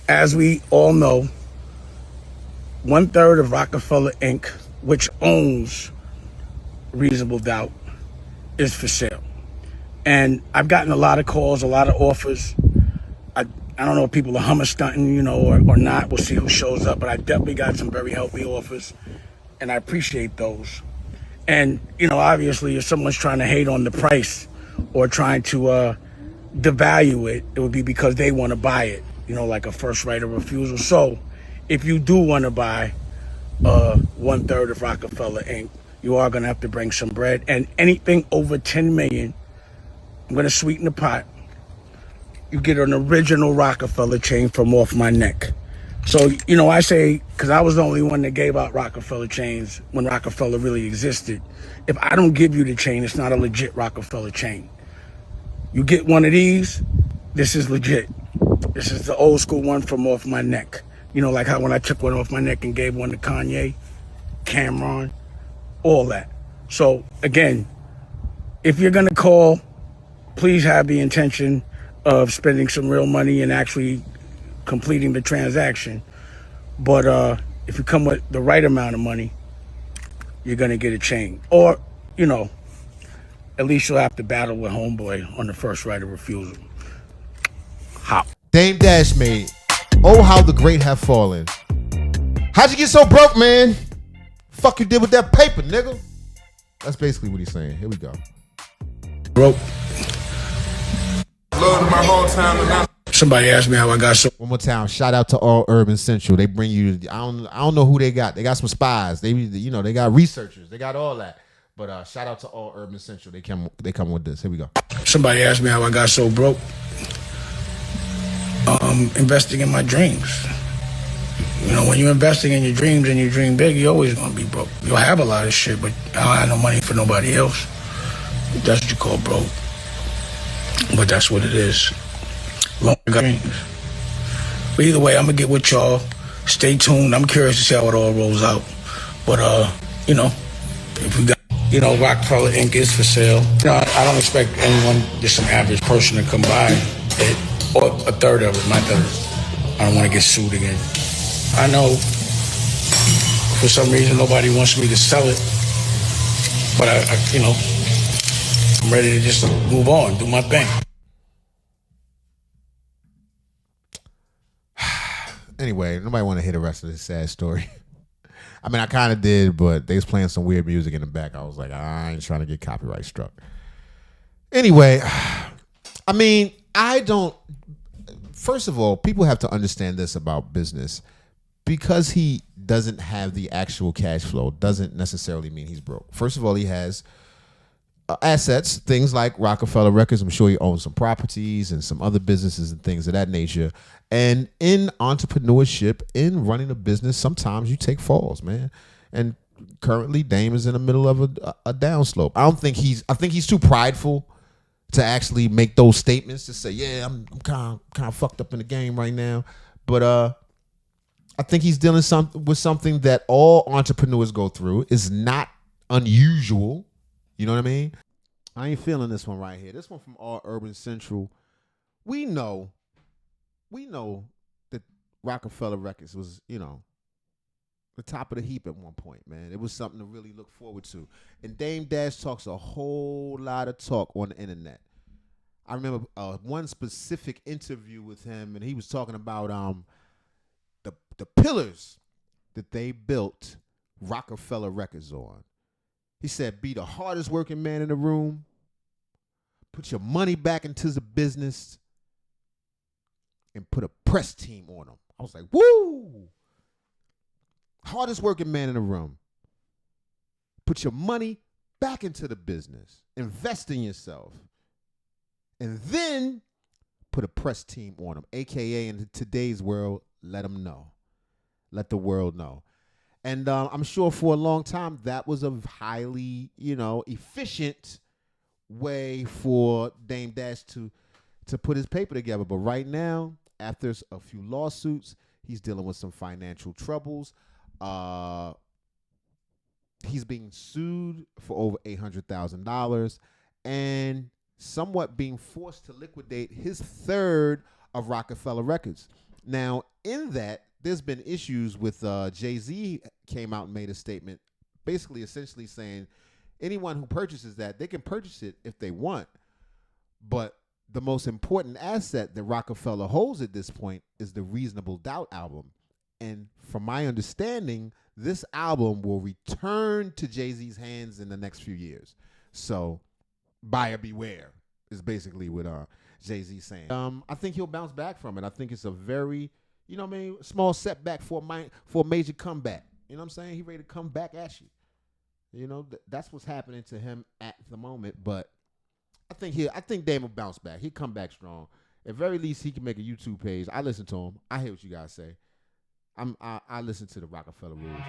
as we all know, 1/3 of Rockefeller Inc., which owns Reasonable Doubt, is for sale. And I've gotten a lot of calls, a lot of offers. I don't know if people are hummer stunting, or not. We'll see who shows up. But I definitely got some very healthy offers, and I appreciate those. And, obviously, if someone's trying to hate on the price or trying to devalue it, it would be because they want to buy it, like a first right of refusal. So if you do want to buy 1/3 of Rockefeller Inc., you are going to have to bring some bread. And anything over 10 million, I'm going to sweeten the pot. You get an original Rockefeller chain from off my neck. So, I say, because I was the only one that gave out Rockefeller chains when Rockefeller really existed. If I don't give you the chain, it's not a legit Rockefeller chain. You get one of these, this is legit. This is the old school one from off my neck. Like how when I took one off my neck and gave one to Kanye, Cameron, all that. So, again, if you're going to call, please have the intention of spending some real money and actually completing the transaction. But if you come with the right amount of money, you're going to get a chain. Or, at least you'll have to battle with Homeboy on the first right of refusal. Hop. Dame Dash made. Oh, how the great have fallen. How'd you get so broke, man? Fuck you did with that paper, nigga. That's basically what he's saying. Here we go. Broke. Love to my hometown and Somebody asked me how I got so. One more time. Shout out to All Urban Central. They bring you. I don't know who they got. They got some spies. They got researchers. They got all that. But shout out to All Urban Central. They come with this. Here we go. Somebody asked me how I got so broke. Investing in my dreams. When you're investing in your dreams and you dream big, you're always gonna be broke. You'll have a lot of shit, but I don't have no money for nobody else. That's what you call broke. But that's what it is. Long dreams. But either way, I'm gonna get with y'all. Stay tuned. I'm curious to see how it all rolls out. But if we got, Rockefeller Inc. is for sale. I don't expect anyone, just some average person, to come by it, or a third of it, my third. I don't want to get sued again. I know for some reason nobody wants me to sell it, but I'm ready to just move on, do my thing. Anyway, nobody want to hear the rest of this sad story. I mean, I kind of did, but they was playing some weird music in the back. I was like, I ain't trying to get copyright struck. Anyway, I mean, first of all, people have to understand this about business. Because he doesn't have the actual cash flow doesn't necessarily mean he's broke. First of all, he has assets, things like Rockefeller Records. I'm sure he owns some properties and some other businesses and things of that nature. And in entrepreneurship, in running a business, sometimes you take falls, man. And currently, Dame is in the middle of a downslope. I think he's too prideful to actually make those statements to say, yeah, I'm kind of fucked up in the game right now. But I think he's dealing with something that all entrepreneurs go through. Is not unusual. You know what I mean? I ain't feeling this one right here. This one from All Urban Central. We know that Rockefeller Records was, the top of the heap at one point, man. It was something to really look forward to. And Dame Dash talks a whole lot of talk on the internet. I remember one specific interview with him, and he was talking about the pillars that they built Rockefeller Records on. He said, be the hardest working man in the room. Put your money back into the business. And put a press team on them. I was like, woo! Hardest working man in the room. Put your money back into the business. Invest in yourself. And then put a press team on them. AKA, in today's world, let them know. Let the world know. And I'm sure for a long time that was a highly, efficient way for Dame Dash to put his paper together. But right now, after a few lawsuits, he's dealing with some financial troubles. He's being sued for over $800,000 and somewhat being forced to liquidate his third of Rockefeller Records. Now, in that, there's been issues with Jay-Z came out and made a statement, basically essentially saying anyone who purchases that, they can purchase it if they want. But the most important asset that Rockefeller holds at this point is the Reasonable Doubt album. And from my understanding, this album will return to Jay-Z's hands in the next few years. So buyer beware is basically what Jay-Z saying. I think he'll bounce back from it. I think it's a very, you know what I mean, small setback for a major comeback. You know what I'm saying? He ready to come back at you. You know, that's what's happening to him at the moment. But I think Dame will bounce back. He'll come back strong. At very least, he can make a YouTube page. I listen to him. I hear what you guys say. I listen to the Rockefeller Rules.